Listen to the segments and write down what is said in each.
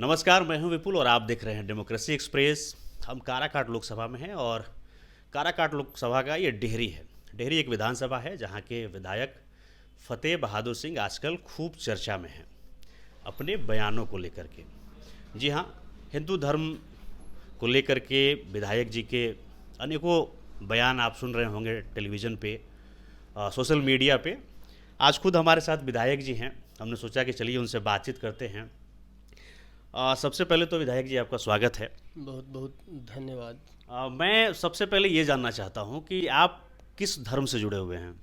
नमस्कार, मैं हूं विपुल और आप देख रहे हैं डेमोक्रेसी एक्सप्रेस। हम काराकाट लोकसभा में हैं और काराकाट लोकसभा का ये डेहरी है। डेहरी एक विधानसभा है जहां के विधायक फतेह बहादुर सिंह आजकल खूब चर्चा में हैं अपने बयानों को लेकर के। जी हाँ, हिंदू धर्म को लेकर के विधायक जी के अनेकों बयान आप सुन रहे होंगे टेलीविज़न पे, सोशल मीडिया पे। आज खुद हमारे साथ विधायक जी हैं, हमने सोचा कि चलिए उनसे बातचीत करते हैं। सबसे पहले तो विधायक जी आपका स्वागत है। बहुत बहुत धन्यवाद। मैं सबसे पहले ये जानना चाहता हूँ कि आप किस धर्म से जुड़े हुए हैं?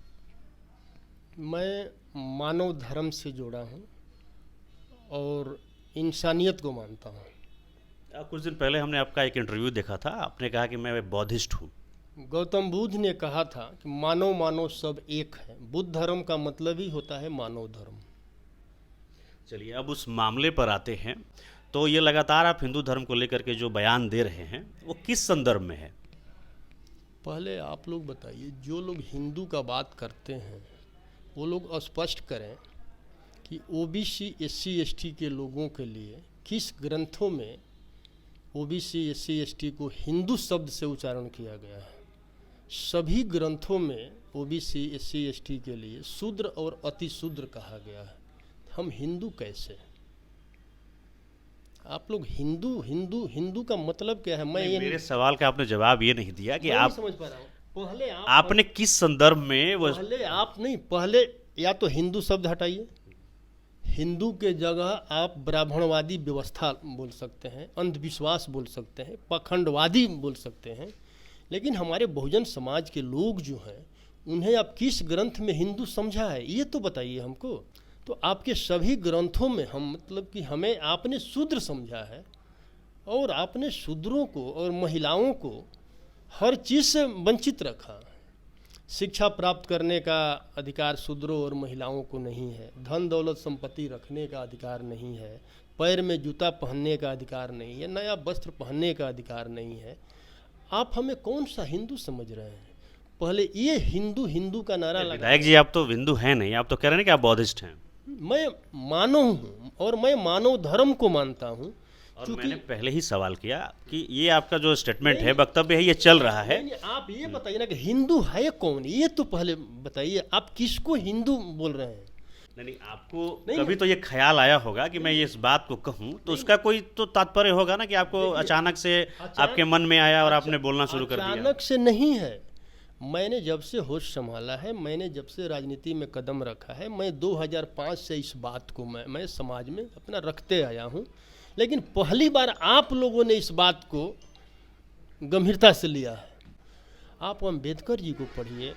मैं मानव धर्म से जुड़ा हूँ और इंसानियत को मानता हूँ। कुछ दिन पहले हमने आपका एक इंटरव्यू देखा था, आपने कहा कि मैं बौद्धिस्ट हूँ। गौतम बुद्ध ने कहा था कि मानव मानव सब एक है। बुद्ध धर्म का मतलब ही होता है मानव धर्म। चलिए अब उस मामले पर आते हैं। तो ये लगातार आप हिंदू धर्म को लेकर के जो बयान दे रहे हैं वो किस संदर्भ में है? पहले आप लोग बताइए, जो लोग हिंदू का बात करते हैं वो लोग स्पष्ट करें कि ओबीसी एससी एसटी के लोगों के लिए किस ग्रंथों में ओबीसी एससी एसटी को हिंदू शब्द से उच्चारण किया गया है। सभी ग्रंथों में ओबीसी एससी एसटी के लिए शूद्र और अति शूद्र कहा गया है। हम हिंदू कैसे? आप लोग हिंदू हिंदू हिंदू का मतलब क्या है? मेरे सवाल का आपने जवाब ये नहीं दिया कि आप समझ पा रहा हूँ। पहले आपने किस संदर्भ में वो पहले या तो हिंदू शब्द हटाइए। हिंदू के जगह आप ब्राह्मणवादी व्यवस्था बोल सकते हैं, अंधविश्वास बोल सकते हैं, पाखंडवादी बोल सकते हैं, लेकिन हमारे बहुजन समाज के लोग जो हैं उन्हें आप किस ग्रंथ में हिंदू समझा है ये तो बताइए हमको। तो आपके सभी ग्रंथों में हम मतलब कि हमें आपने शूद्र समझा है और आपने शूद्रों को और महिलाओं को हर चीज़ से वंचित रखा। शिक्षा प्राप्त करने का अधिकार शूद्रों और महिलाओं को नहीं है, धन दौलत संपत्ति रखने का अधिकार नहीं है, पैर में जूता पहनने का अधिकार नहीं है, नया वस्त्र पहनने का अधिकार नहीं है। आप हमें कौन सा हिंदू समझ रहे हैं? पहले ये हिंदू हिंदू का नारा लगा। विधायक जी आप तो हिंदू हैं नहीं, आप तो कह रहे हैं कि आप बौद्धिस्ट हैं। मैं मानव हूँ और मैं मानव धर्म को मानता हूँ। और मैंने पहले ही सवाल किया कि ये आपका जो स्टेटमेंट है, वक्तव्य है, ये चल रहा है। आप ये बताइए ना कि हिंदू है कौन, ये तो पहले बताइए। आप किसको हिंदू बोल रहे हैं? नहीं, आपको कभी तो ये ख्याल आया होगा कि मैं ये इस बात को कहूँ तो उसका कोई तो तात्पर्य होगा ना कि आपको अचानक से आपके मन में आया और आपने बोलना शुरू कर दिया। अचानक से नहीं है। मैंने जब से होश संभाला है, मैंने जब से राजनीति में कदम रखा है, मैं 2005 से इस बात को मैं समाज में अपना रखते आया हूँ। लेकिन पहली बार आप लोगों ने इस बात को गंभीरता से लिया है। आप अम्बेडकर जी को पढ़िए,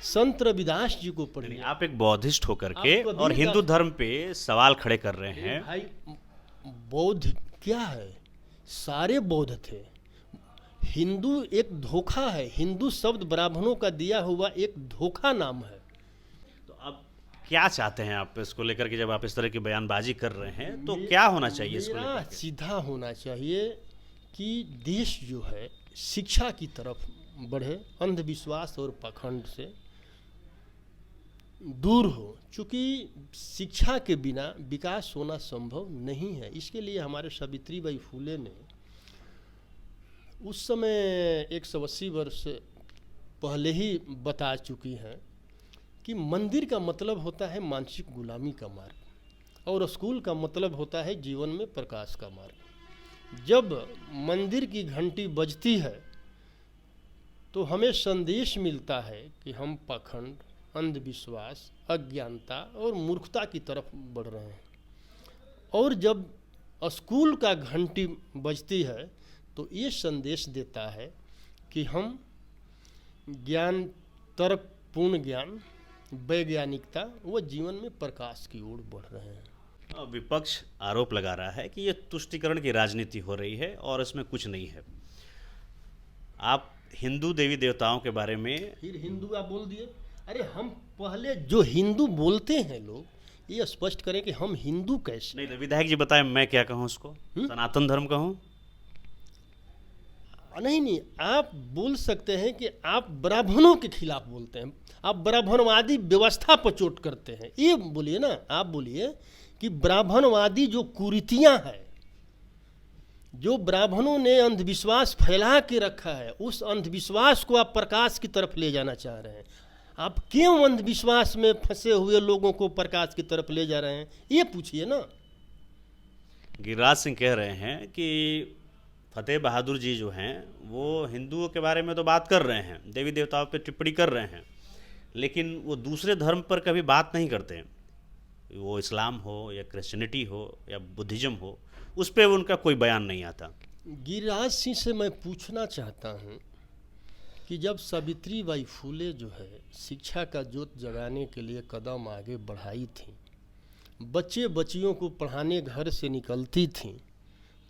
संत रविदास जी को पढ़िए। आप एक बौद्धिस्ट होकर के और हिंदू धर्म पे सवाल खड़े कर रहे हैं। भाई, बौद्ध क्या है? सारे बौद्ध थे। हिंदू एक धोखा है। हिंदू शब्द ब्राह्मणों का दिया हुआ एक धोखा नाम है। तो अब क्या चाहते हैं आप इसको लेकर के? जब आप इस तरह की बयानबाजी कर रहे हैं तो क्या होना चाहिए इसको लेकर के? सीधा होना चाहिए कि देश जो है शिक्षा की तरफ बढ़े, अंधविश्वास और पाखंड से दूर हो। चूँकि शिक्षा के बिना विकास होना संभव नहीं है। इसके लिए हमारे सावित्रीबाई फुले ने उस समय 180 वर्ष पहले ही बता चुकी हैं कि मंदिर का मतलब होता है मानसिक गुलामी का मार्ग और स्कूल का मतलब होता है जीवन में प्रकाश का मार्ग। जब मंदिर की घंटी बजती है तो हमें संदेश मिलता है कि हम पाखंड, अंधविश्वास, अज्ञानता और मूर्खता की तरफ बढ़ रहे हैं। और जब स्कूल का घंटी बजती है तो ये संदेश देता है कि हम ज्ञान, तर्कपूर्ण ज्ञान, वैज्ञानिकता व जीवन में प्रकाश की ओर बढ़ रहे हैं। विपक्ष आरोप लगा रहा है कि ये तुष्टीकरण की राजनीति हो रही है और इसमें कुछ नहीं है। आप हिंदू देवी देवताओं के बारे में फिर हिंदू आप बोल दिए। अरे हम पहले जो हिंदू बोलते हैं लोग ये स्पष्ट करें कि हम हिंदू कैसे। नहीं, विधायक जी बताएं मैं क्या कहूँ उसको? सनातन धर्म कहूँ? नहीं, आप बोल सकते हैं कि आप ब्राह्मणों के खिलाफ बोलते हैं, आप ब्राह्मणवादी व्यवस्था पर चोट करते हैं। ये बोलिए ना, आप बोलिए कि ब्राह्मणवादी जो कुरीतियां हैं जो ब्राह्मणों ने अंधविश्वास फैला के रखा है, उस अंधविश्वास को आप प्रकाश की तरफ ले जाना चाह रहे हैं। आप क्यों अंधविश्वास में फंसे हुए लोगों को प्रकाश की तरफ ले जा रहे हैं, ये पूछिए ना। गिरिराज सिंह कह रहे हैं कि फतेह बहादुर जी जो हैं वो हिंदुओं के बारे में तो बात कर रहे हैं, देवी देवताओं पे टिप्पणी कर रहे हैं, लेकिन वो दूसरे धर्म पर कभी बात नहीं करते हैं। वो इस्लाम हो या क्रिश्चियनिटी हो या बुद्धिज़्म हो, उस पर उनका कोई बयान नहीं आता। गिरिराज सिंह से मैं पूछना चाहता हूँ कि जब सावित्री बाई फुले जो है शिक्षा का जोत जगाने के लिए कदम आगे बढ़ाई थी, बच्चे बच्चियों को पढ़ाने घर से निकलती थीं,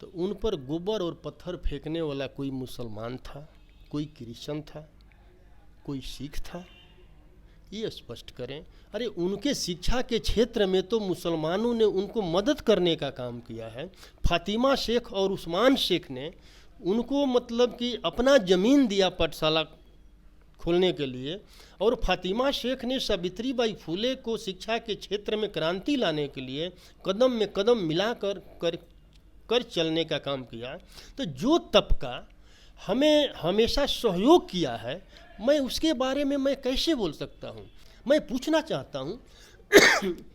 तो उन पर गोबर और पत्थर फेंकने वाला कोई मुसलमान था, कोई क्रिश्चियन था, कोई सिख था? ये स्पष्ट करें। अरे उनके शिक्षा के क्षेत्र में तो मुसलमानों ने उनको मदद करने का काम किया है। फातिमा शेख और उस्मान शेख ने उनको मतलब कि अपना ज़मीन दिया पाठशाला खोलने के लिए, और फातिमा शेख ने सावित्री बाई फुले को शिक्षा के क्षेत्र में क्रांति लाने के लिए कदम में कदम मिलाकर कर चलने का काम किया। तो जो तबका हमें हमेशा सहयोग किया है, मैं उसके बारे में मैं कैसे बोल सकता हूँ? मैं पूछना चाहता हूँ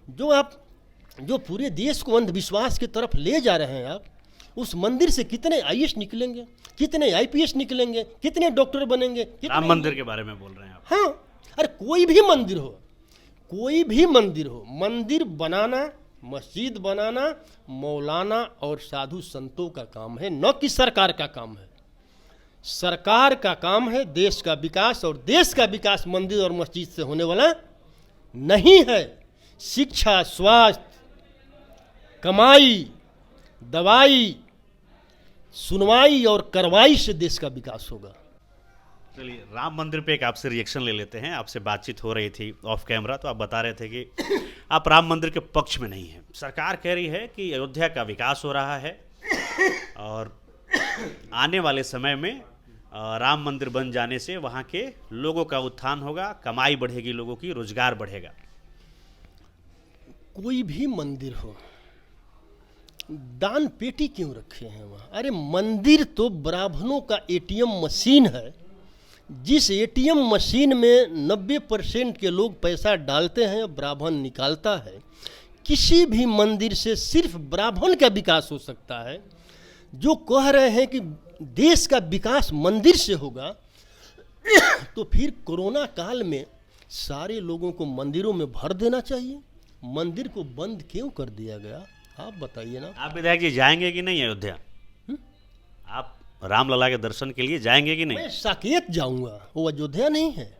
जो पूरे देश को अंधविश्वास की तरफ ले जा रहे हैं आप, उस मंदिर से कितने आईएएस निकलेंगे, कितने आईपीएस निकलेंगे, कितने डॉक्टर बनेंगे? राम मंदिर के बारे में बोल रहे हैं आप? हाँ, अरे कोई भी मंदिर हो, कोई भी मंदिर हो, मंदिर बनाना, मस्जिद बनाना मौलाना और साधु संतों का काम है, न कि सरकार का काम है। सरकार का काम है देश का विकास, और देश का विकास मंदिर और मस्जिद से होने वाला नहीं है। शिक्षा, स्वास्थ्य, कमाई, दवाई, सुनवाई और कार्रवाई से देश का विकास होगा। चलिए, राम मंदिर पे एक आपसे रिएक्शन ले लेते हैं। आपसे बातचीत हो रही थी ऑफ कैमरा, तो आप बता रहे थे कि आप राम मंदिर के पक्ष में नहीं हैं। सरकार कह रही है कि अयोध्या का विकास हो रहा है और आने वाले समय में राम मंदिर बन जाने से वहाँ के लोगों का उत्थान होगा, कमाई बढ़ेगी, लोगों की रोजगार बढ़ेगा। कोई भी मंदिर हो, दान पेटी क्यों रखे हैं वहाँ? अरे मंदिर तो ब्राह्मणों का एटीएम मशीन है, जिस एटीएम मशीन में 90% के लोग पैसा डालते हैं, ब्राह्मण निकालता है। किसी भी मंदिर से सिर्फ ब्राह्मण का विकास हो सकता है। जो कह रहे हैं कि देश का विकास मंदिर से होगा, तो फिर कोरोना काल में सारे लोगों को मंदिरों में भर देना चाहिए। मंदिर को बंद क्यों कर दिया गया, आप बताइए ना। आप विधायक जी जाएंगे कि नहीं अयोध्या? आप रामलला के दर्शन के लिए जाएंगे कि नहीं? मैं साकेत जाऊंगा, वो अयोध्या नहीं है,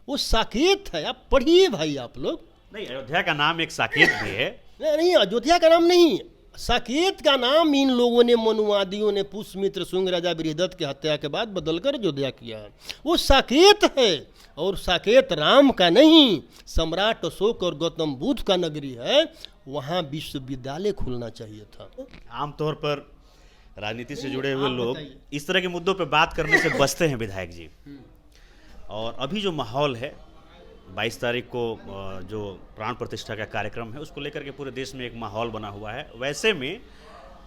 वो साकेत है। आप पढ़िए भाई, आप लोग। नहीं, अयोध्या का नाम एक साकेत भी है। नहीं, अयोध्या का नाम नहीं, साकेत का नाम इन लोगों ने, मनुवादियों ने पुष्यमित्र शुंग राजा बृहदत्त की हत्या के बाद बदलकर अयोध्या किया है। वो साकेत है, और साकेत राम का नहीं, सम्राट अशोक और गौतम बुद्ध का नगरी है। वहाँ विश्वविद्यालय खुलना चाहिए था। आमतौर पर राजनीति से जुड़े हुए लोग इस तरह के मुद्दों पर बात करने से बचते हैं विधायक जी। और अभी जो माहौल है, 22 तारीख को जो प्राण प्रतिष्ठा का कार्यक्रम है, उसको लेकर के पूरे देश में एक माहौल बना हुआ है। वैसे में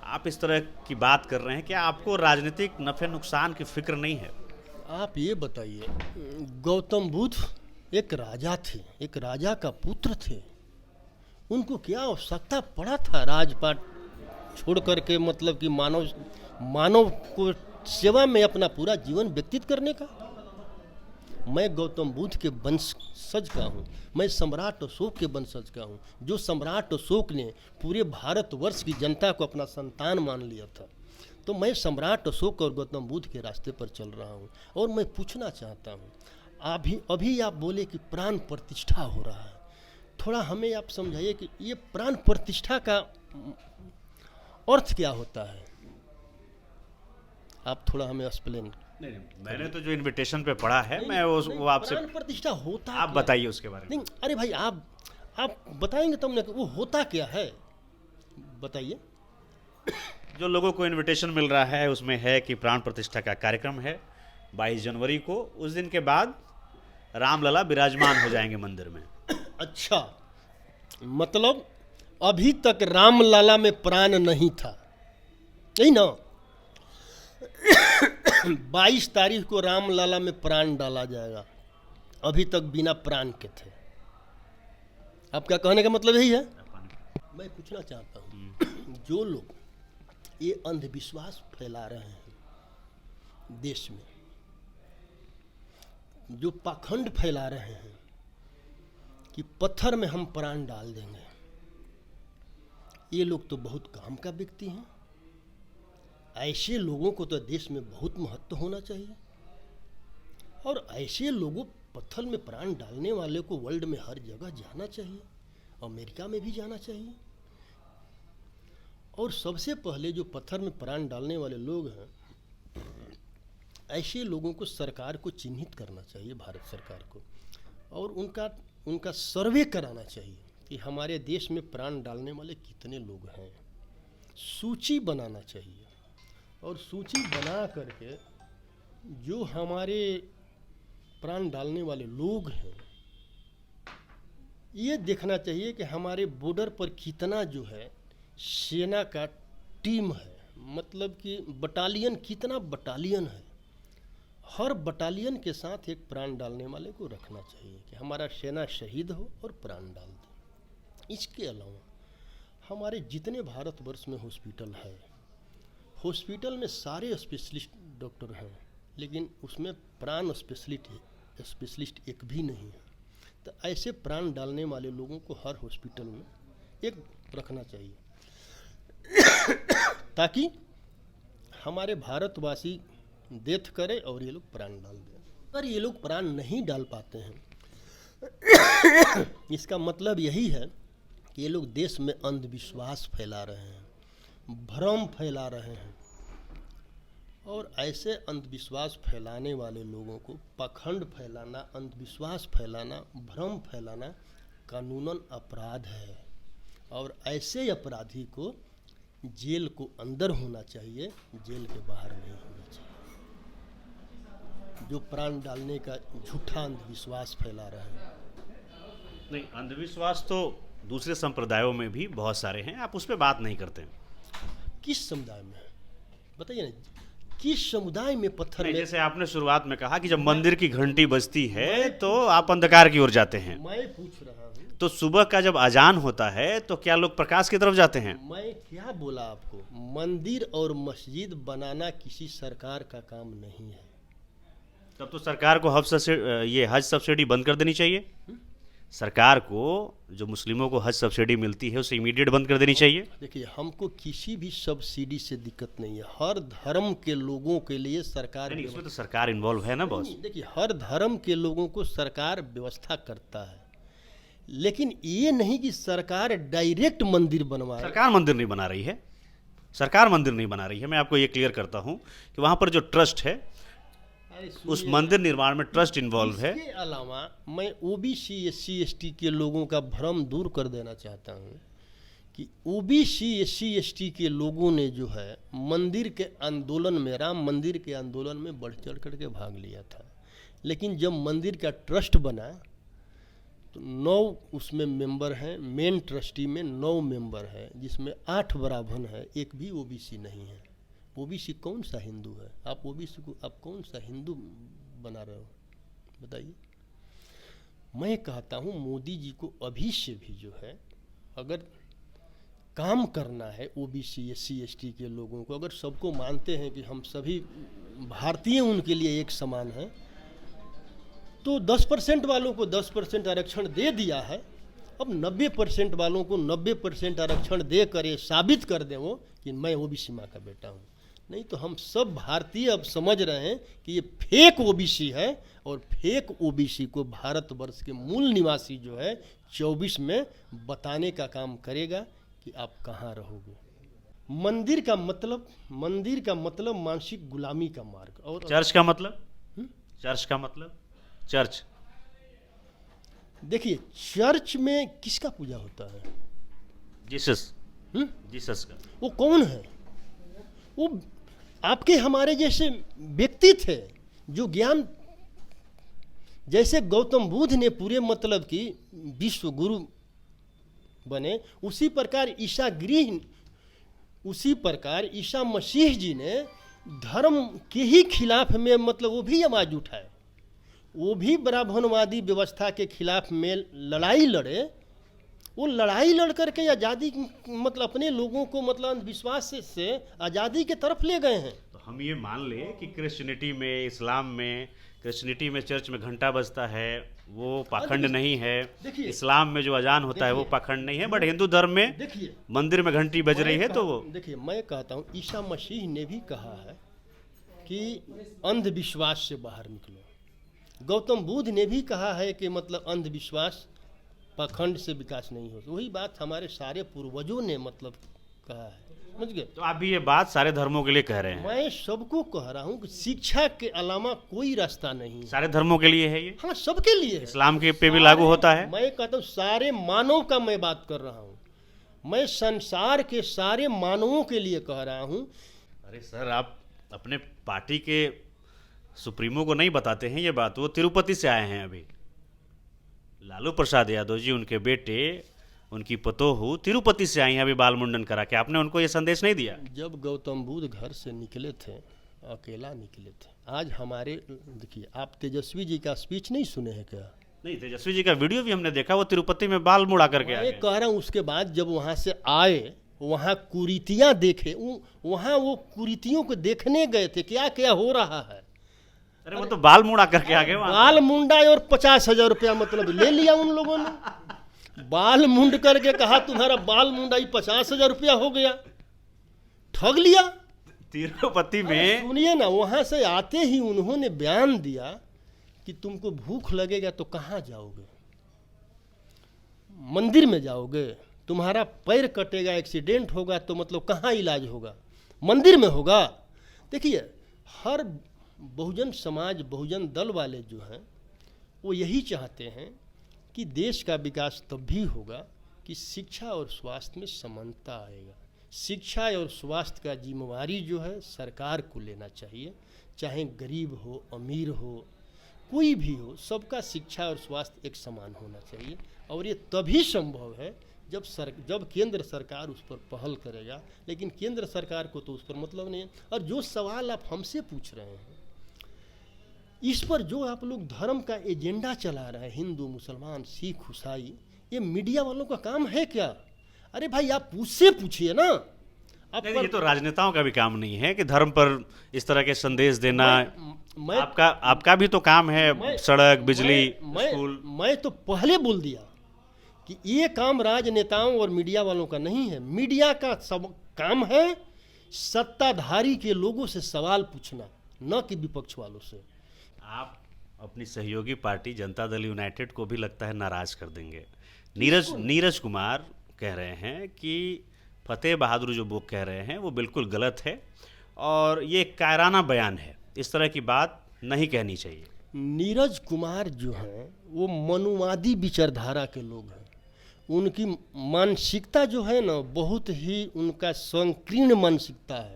आप इस तरह की बात कर रहे हैं, क्या आपको राजनीतिक नफे नुकसान की फिक्र नहीं है? आप ये बताइए, गौतम बुद्ध एक राजा थे, एक राजा का पुत्र थे। उनको क्या आवश्यकता पड़ा था राजपाट छोड़ करके, मतलब कि मानव को सेवा में अपना पूरा जीवन व्यतीत करने का? मैं गौतम बुद्ध के वंशज का हूँ, मैं सम्राट अशोक के वंशज का हूँ। जो सम्राट अशोक ने पूरे भारतवर्ष की जनता को अपना संतान मान लिया था, तो मैं सम्राट अशोक और गौतम बुद्ध के रास्ते पर चल रहा हूँ। और मैं पूछना चाहता हूँ, अभी आप बोले कि प्राण प्रतिष्ठा हो रहा है, थोड़ा हमें आप समझाइए कि ये प्राण प्रतिष्ठा का अर्थ क्या होता है? आप थोड़ा हमें एक्सप्लेन। नहीं, मैंने तो जो इनविटेशन पे पढ़ा है, मैं वो आपसे प्राण प्रतिष्ठा होता, आप बताइए उसके बारे में। नहीं, अरे भाई आप बताएंगे तब ना, वो होता क्या है, बताइए। जो लोगों को इनविटेशन मिल रहा है उसमें है कि प्राण प्रतिष्ठा का कार्यक्रम है 22 जनवरी को। उस दिन के बाद रामलला विराजमान हो जाएंगे मंदिर में। अच्छा, मतलब अभी तक रामलला में प्राण नहीं था, यही ना? 22 तारीख को रामलला में प्राण डाला जाएगा, अभी तक बिना प्राण के थे। आपका कहने का मतलब यही है? मैं पूछना चाहता हूँ, जो लोग ये अंधविश्वास फैला रहे हैं देश में, जो पाखंड फैला रहे हैं कि पत्थर में हम प्राण डाल देंगे, ये लोग तो बहुत काम का व्यक्ति हैं। ऐसे लोगों को तो देश में बहुत महत्व होना चाहिए, और ऐसे लोगों, पत्थर में प्राण डालने वाले को वर्ल्ड में हर जगह जाना चाहिए, अमेरिका में भी जाना चाहिए। और सबसे पहले जो पत्थर में प्राण डालने वाले लोग हैं, ऐसे लोगों को सरकार को चिन्हित करना चाहिए, भारत सरकार को, और उनका सर्वे कराना चाहिए कि हमारे देश में प्राण डालने वाले कितने लोग हैं। सूची बनाना चाहिए, और सूची बना करके जो हमारे प्राण डालने वाले लोग हैं, ये देखना चाहिए कि हमारे बॉर्डर पर कितना जो है सेना का टीम है, मतलब कि बटालियन, कितना बटालियन है। हर बटालियन के साथ एक प्राण डालने वाले को रखना चाहिए कि हमारा सेना शहीद हो और प्राण डाल दे। इसके अलावा हमारे जितने भारतवर्ष में हॉस्पिटल है, हॉस्पिटल में सारे स्पेशलिस्ट डॉक्टर हैं, लेकिन उसमें प्राण स्पेशलिस्ट एक भी नहीं है। तो ऐसे प्राण डालने वाले लोगों को हर हॉस्पिटल में एक रखना चाहिए, ताकि हमारे भारतवासी डेथ करे और ये लोग प्राण डाल दें। अगर ये लोग प्राण नहीं डाल पाते हैं, इसका मतलब यही है कि ये लोग देश में अंधविश्वास फैला रहे हैं, भ्रम फैला रहे हैं। और ऐसे अंधविश्वास फैलाने वाले लोगों को, पाखंड फैलाना, अंधविश्वास फैलाना, भ्रम फैलाना कानूनन अपराध है, और ऐसे अपराधी को जेल को अंदर होना चाहिए, जेल के बाहर नहीं होना चाहिए। जो प्राण डालने का झूठा अंधविश्वास फैला रहे हैं। नहीं, अंधविश्वास तो दूसरे संप्रदायों में भी बहुत सारे हैं, आप उस पर बात नहीं करते। किस समुदाय में बताइए ना, किस समुदाय में पत्थर में? जैसे आपने शुरुआत में कहा कि जब मंदिर की घंटी बजती है तो आप अंधकार की ओर जाते हैं। मैं पूछ रहा हूँ, तो सुबह का जब अजान होता है तो क्या लोग प्रकाश की तरफ जाते हैं? मैं क्या बोला आपको, मंदिर और मस्जिद बनाना किसी सरकार का काम नहीं है। तब तो सरकार को हज सब्सिडी बंद कर देनी चाहिए। सरकार को जो मुस्लिमों को हज सब्सिडी मिलती है उसे इमीडिएट बंद कर देनी चाहिए। देखिए, हमको किसी भी सब्सिडी से दिक्कत नहीं है, हर धर्म के लोगों के लिए सरकार, इसमें तो सरकार इन्वॉल्व है ना बॉस। देखिए, हर धर्म के लोगों को सरकार व्यवस्था करता है, लेकिन ये नहीं कि सरकार डायरेक्ट मंदिर बनवा। सरकार मंदिर नहीं बना रही है, सरकार मंदिर नहीं बना रही है। मैं आपको ये क्लियर करता हूँ कि वहाँ पर जो ट्रस्ट है, उस मंदिर निर्माण में ट्रस्ट इन्वॉल्व है। इसके अलावा मैं ओबीसी SC ST के लोगों का भ्रम दूर कर देना चाहता हूँ कि ओबीसी SC ST के लोगों ने जो है मंदिर के आंदोलन में, राम मंदिर के आंदोलन में बढ़ चढ़ करके भाग लिया था, लेकिन जब मंदिर का ट्रस्ट बना तो 9 उसमें मेंबर हैं, मेन ट्रस्टी में 9 मेंबर है, जिसमें 8 ब्राह्मण है, एक भी ओबीसी नहीं है। ओबीसी कौन सा हिंदू है? आप ओबीसी को आप कौन सा हिंदू बना रहे हो, बताइए। मैं कहता हूँ मोदी जी को अभी से भी जो है, अगर काम करना है ओबीसी SC ST के लोगों को, अगर सबको मानते हैं कि हम सभी भारतीय उनके लिए एक समान हैं, तो 10% वालों को 10% आरक्षण दे दिया है। अब 90% वालों को 90% आरक्षण दे कर ये साबित कर दें वो कि मैं ओबीसी माँ का बेटा हूँ। नहीं तो हम सब भारतीय अब समझ रहे हैं कि ये फेक ओबीसी है, और फेक ओबीसी को भारतवर्ष के मूल निवासी जो है 24 में बताने का काम करेगा कि आप कहाँ रहोगे। मंदिर का मतलब मानसिक गुलामी का मार्ग। और चर्च का मतलब चर्च का मतलब चर्च, देखिए, चर्च में किसका पूजा होता है? जीसस का। वो कौन है? वो आपके हमारे जैसे व्यक्ति थे जो ज्ञान, जैसे गौतम बुद्ध ने पूरे मतलब की विश्व गुरु बने, उसी प्रकार ईसा मसीह जी ने धर्म के ही खिलाफ में मतलब वो भी आवाज़ उठाए, वो भी ब्राह्मणवादी व्यवस्था के खिलाफ में लड़ाई लड़े। वो लड़ाई लड़ करके आज़ादी मतलब अपने लोगों को मतलब अंधविश्वास से आज़ादी के तरफ ले गए हैं। तो हम ये मान लें कि क्रिश्चियनिटी में, इस्लाम में, क्रिश्चियनिटी में चर्च में घंटा बजता है वो पाखंड नहीं है, देखिए, इस्लाम में जो अजान होता है वो पाखंड नहीं है, बट हिंदू धर्म में देखिए मंदिर में घंटी बज रही है तो वो देखिए मैं कहता हूँ ईसा मसीह ने भी कहा है कि अंधविश्वास से बाहर निकलो। गौतम बुद्ध ने भी कहा है कि मतलब अंधविश्वास पाखंड से विकास नहीं हो। वही बात हमारे सारे पूर्वजों ने मतलब कहा है, समझ गए। तो आप भी ये बात सारे धर्मों के लिए कह रहे हैं? मैं सबको कह रहा हूँ कि शिक्षा के अलावा कोई रास्ता नहीं। सारे धर्मों के लिए है ये? हाँ, सबके लिए है। इस्लाम के पे भी लागू होता है? मैं कहता हूँ सारे मानव का मैं बात कर रहा हूँ, मैं संसार के सारे मानवों के लिए कह रहा हूँ। अरे सर, आप अपने पार्टी के सुप्रीमो को नहीं बताते हैं ये बात? वो तिरुपति से आए हैं अभी, लालू प्रसाद यादव जी, उनके बेटे, उनकी पतोहू तिरुपति से आई हैं अभी बाल मुंडन करा के। आपने उनको ये संदेश नहीं दिया? जब गौतम बुद्ध घर से निकले थे, अकेला निकले थे। आज हमारे देखिए, आप तेजस्वी जी का स्पीच नहीं सुने हैं क्या? नहीं, तेजस्वी जी का वीडियो भी हमने देखा, वो तिरुपति में बाल मुड़ा करके आ मैं गए। कह रहा हूँ उसके बाद जब वहाँ से आए, वहाँ कुरीतियाँ देखे, वहाँ वो कुरीतियों को देखने गए थे क्या क्या हो रहा है। अरे वो तो बाल मुड़ा करके आ गए वहाँ। बाल मुंडा और 50,000 रुपया मतलब ले लिया उन लोगों ने। बाल मुंड करके कहा तुम्हारा बाल मुंडाई 50,000 रुपया हो गया, ठग लिया। तिरुपति में सुनिए ना, वहां से आते ही उन्होंने बयान दिया कि तुमको भूख लगेगा तो कहाँ जाओगे? मंदिर में जाओगे। तुम्हारा पैर कटेगा, एक्सीडेंट होगा तो मतलब कहाँ इलाज होगा? मंदिर में होगा। देखिए, हर बहुजन समाज, बहुजन दल वाले जो हैं वो यही चाहते हैं कि देश का विकास तब भी होगा कि शिक्षा और स्वास्थ्य में समानता आएगा। शिक्षा और स्वास्थ्य का जिम्मेवारी जो है सरकार को लेना चाहिए, चाहे गरीब हो, अमीर हो, कोई भी हो, सबका शिक्षा और स्वास्थ्य एक समान होना चाहिए। और ये तभी संभव है जब केंद्र सरकार उस पर पहल करेगा। लेकिन केंद्र सरकार को तो उस पर मतलब नहीं है। और जो सवाल आप हमसे पूछ रहे हैं, इस पर जो आप लोग धर्म का एजेंडा चला रहे हैं, हिंदू, मुसलमान, सिख, ईसाई, ये मीडिया वालों का काम है क्या? अरे भाई, आप उससे पूछिए ना। ये तो राजनेताओं का भी काम नहीं है कि धर्म पर इस तरह के संदेश देना। आपका भी तो काम है, सड़क, बिजली, स्कूल। मैं तो पहले बोल दिया कि ये काम राजनेताओं और मीडिया वालों का नहीं है। मीडिया का सब काम है सत्ताधारी के लोगों से सवाल पूछना, न कि विपक्ष वालों से। आप अपनी सहयोगी पार्टी जनता दल यूनाइटेड को भी लगता है नाराज कर देंगे। नीरज कुमार कह रहे हैं कि फतेह बहादुर जो वो कह रहे हैं वो बिल्कुल गलत है और ये कायराना बयान है, इस तरह की बात नहीं कहनी चाहिए। नीरज कुमार जो हैं वो मनुवादी विचारधारा के लोग हैं। उनकी मानसिकता जो है ना, बहुत ही उनका संकीर्ण मानसिकता है।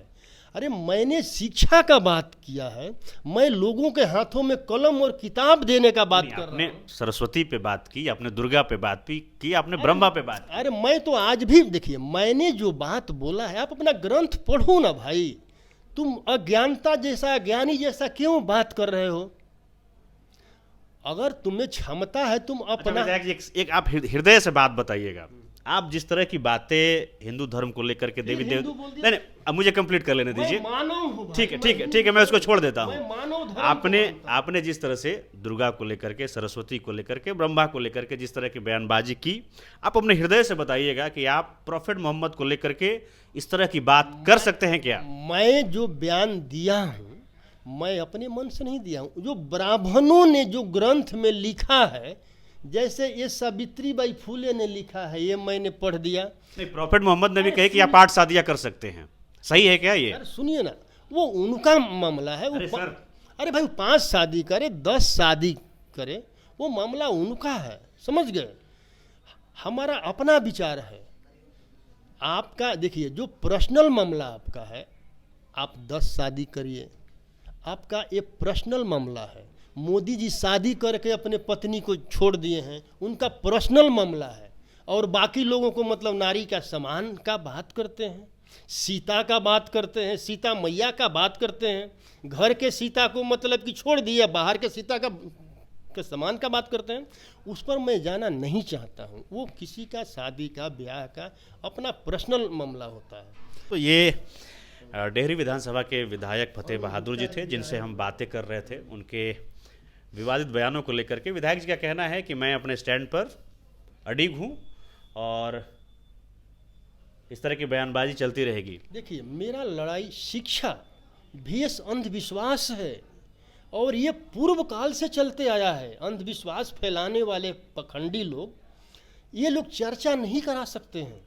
अरे, मैंने शिक्षा का बात किया है, मैं लोगों के हाथों में कलम और किताब देने का बात कर रहा हूं। आपने सरस्वती पे बात की, आपने दुर्गा पे बात की, आपने ब्रह्मा पे बात की। अरे, मैं तो आज भी देखिए, मैंने जो बात बोला है, आप अपना ग्रंथ पढ़ो ना भाई। तुम अज्ञानता जैसा, अज्ञानी जैसा क्यों बात कर रहे हो? अगर तुम्हें क्षमता है, तुम अपना एक आप हृदय से बात बताइएगा। आप जिस तरह की बातें हिंदू धर्म को लेकर के देवी देव नहीं, अब मुझे कंप्लीट कर लेने दीजिए। ठीक है, मैं उसको छोड़ देता हूँ। आपने जिस तरह से दुर्गा को लेकर के, सरस्वती को लेकर के, ब्रह्मा को लेकर के जिस तरह की बयानबाजी की, आप अपने हृदय से बताइएगा कि आप प्रॉफेट मोहम्मद को लेकर के इस तरह की बात कर सकते हैं क्या? मैं जो बयान दिया हूँ, मैं अपने मन से नहीं दिया हूँ। जो ब्राह्मणों ने जो ग्रंथ में लिखा है, जैसे ये सावित्री बाई फूले ने लिखा है, ये मैंने पढ़ दिया। नहीं, प्रॉफेट मोहम्मद ने भी कहे कि आप 8 शादियां कर सकते हैं, सही है क्या ये? अरे सुनिए ना, वो उनका मामला है। अरे भाई, 5 शादी करे, 10 शादी करे, वो मामला उनका है, समझ गए। हमारा अपना विचार है। आपका देखिए, जो पर्सनल मामला आपका है, आप 10 शादी करिए, आपका ये पर्सनल मामला है। मोदी जी शादी करके अपने पत्नी को छोड़ दिए हैं, उनका पर्सनल मामला है। और बाकी लोगों को मतलब नारी का सम्मान का बात करते हैं। सीता का बात करते हैं, सीता मैया का बात करते हैं, घर के सीता को मतलब कि छोड़ दिया, बाहर के सीता के समान का बात करते हैं। उस पर मैं जाना नहीं चाहता हूँ। वो किसी का शादी का, ब्याह का अपना पर्सनल मामला होता है। तो ये डेहरी विधानसभा के विधायक फतेह बहादुर जी थे, जिनसे हम बातें कर रहे थे उनके विवादित बयानों को लेकर के। विधायक जी का कहना है कि मैं अपने स्टैंड पर अडिग हूँ और इस तरह की बयानबाजी चलती रहेगी। देखिए, मेरा लड़ाई शिक्षा vs अंधविश्वास है, और ये पूर्व काल से चलते आया है। अंधविश्वास फैलाने वाले पखंडी लोग, ये लोग चर्चा नहीं करा सकते हैं।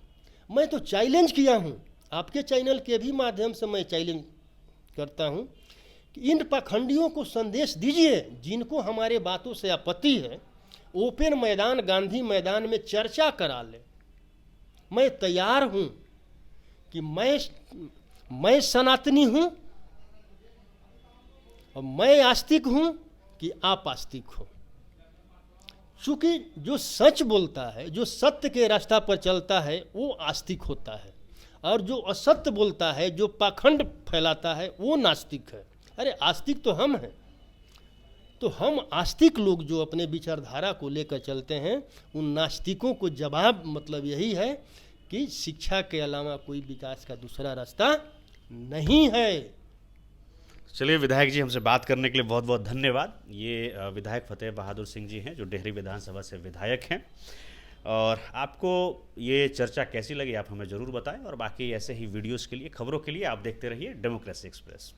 मैं तो चैलेंज किया हूँ, आपके चैनल के भी माध्यम से मैं चैलेंज करता हूँ कि इन पखंडियों को संदेश दीजिए, जिनको हमारे बातों से आपत्ति है, ओपन मैदान, गांधी मैदान में चर्चा करा ले। मैं तैयार हूँ कि मैं सनातनी हूँ और मैं आस्तिक हूँ कि आप आस्तिक हो। चूँकि जो सच बोलता है, जो सत्य के रास्ता पर चलता है, वो आस्तिक होता है, और जो असत्य बोलता है, जो पाखंड फैलाता है, वो नास्तिक है। अरे आस्तिक तो हम हैं। तो हम आस्तिक लोग जो अपने विचारधारा को लेकर चलते हैं, उन नास्तिकों को जवाब मतलब यही है कि शिक्षा के अलावा कोई विकास का दूसरा रास्ता नहीं है। चलिए विधायक जी, हमसे बात करने के लिए बहुत बहुत धन्यवाद। ये विधायक फतेह बहादुर सिंह जी हैं, जो डेहरी विधानसभा से विधायक हैं। और आपको ये चर्चा कैसी लगी आप हमें ज़रूर बताएं, और बाकी ऐसे ही वीडियोस के लिए, खबरों के लिए आप देखते रहिए डेमोक्रेसी एक्सप्रेस।